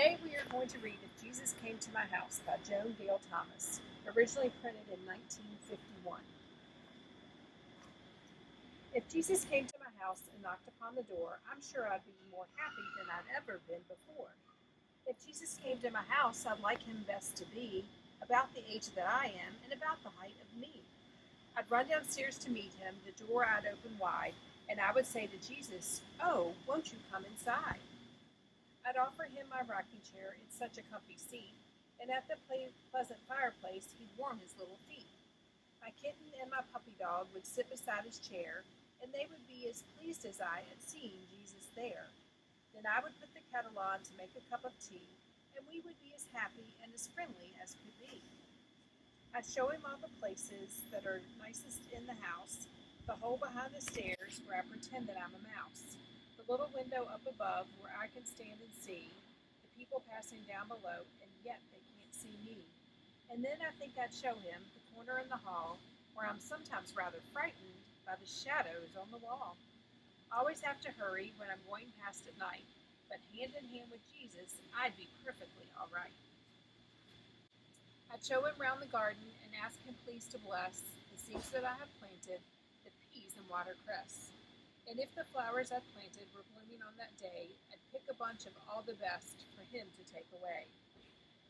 Today we are going to read If Jesus Came to My House by Joan, Gayle Thomas, originally printed in 1951. If Jesus came to my house and knocked upon the door, I'm sure I'd be more happy than I'd ever been before. If Jesus came to my house, I'd like him best to be about the age that I am and about the height of me. I'd run downstairs to meet him, the door I'd open wide, and I would say to Jesus, "Oh, won't you come inside?" I'd offer him my rocking chair in such a comfy seat, and at the pleasant fireplace he'd warm his little feet. My kitten and my puppy dog would sit beside his chair, and they would be as pleased as I at seeing Jesus there. Then I would put the kettle on to make a cup of tea, and we would be as happy and as friendly as could be. I'd show him all the places that are nicest in the house, the hole behind the stairs where I pretend that I'm a mouse, the little window up above where I can stand and see the people passing down below, and yet they can't see me. And then I think I'd show him the corner in the hall where I'm sometimes rather frightened by the shadows on the wall. I always have to hurry when I'm going past at night, but hand in hand with Jesus, I'd be perfectly all right. I'd show him round the garden and ask him please to bless the seeds that I have planted, the peas and watercress. And if the flowers I'd planted were blooming on that day, I'd pick a bunch of all the best for him to take away.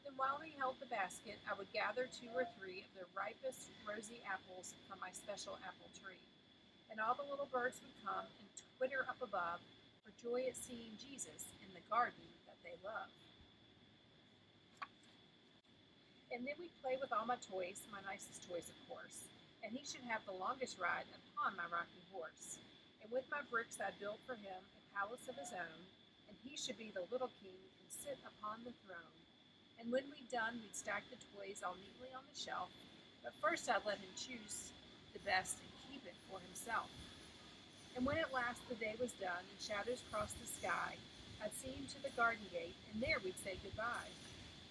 Then while he held the basket, I would gather 2 or 3 of the ripest rosy apples from my special apple tree. And all the little birds would come and twitter up above for joy at seeing Jesus in the garden that they love. And then we'd play with all my toys, my nicest toys, of course, and he should have the longest ride upon my rocking horse. And with my bricks I'd build for him a palace of his own, and he should be the little king and sit upon the throne. And when we'd done, we'd stack the toys all neatly on the shelf, but first I'd let him choose the best and keep it for himself. And when at last the day was done and shadows crossed the sky, I'd see him to the garden gate, and there we'd say goodbye.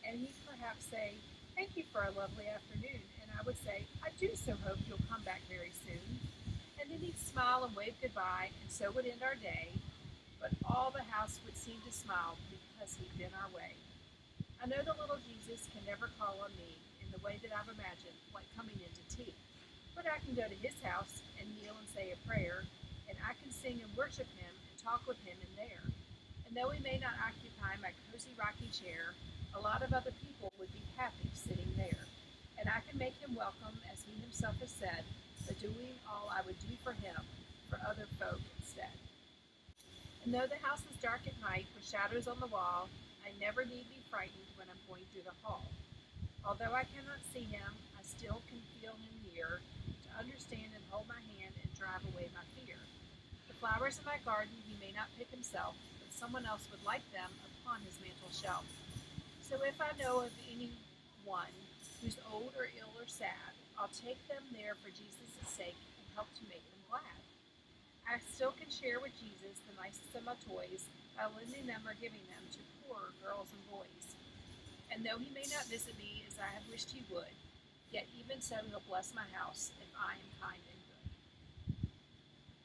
And he'd perhaps say, "Thank you for a lovely afternoon," and I would say, "I do so hope you'll come back very soon." And then he'd smile and wave goodbye, and so would end our day, but all the house would seem to smile because he'd been our way. I know the little Jesus can never call on me in the way that I've imagined, like coming into tea, but I can go to his house and kneel and say a prayer, and I can sing and worship him and talk with him in there. And though he may not occupy my cozy rocking chair, a lot of other people would be happy sitting there. And I can make him welcome, as he himself has said, by doing all I would do for him, for other folk instead. And though the house is dark at night with shadows on the wall, I never need be frightened when I'm going through the hall. Although I cannot see him, I still can feel him near, to understand and hold my hand and drive away my fear. The flowers in my garden he may not pick himself, but someone else would like them upon his mantel shelf. So if I know of any one who's old or ill or sad, I'll take them there for Jesus' sake and help to make them glad. I still can share with Jesus the nicest of my toys by lending them or giving them to poorer girls and boys. And though he may not visit me as I have wished he would, yet even so he'll bless my house if I am kind and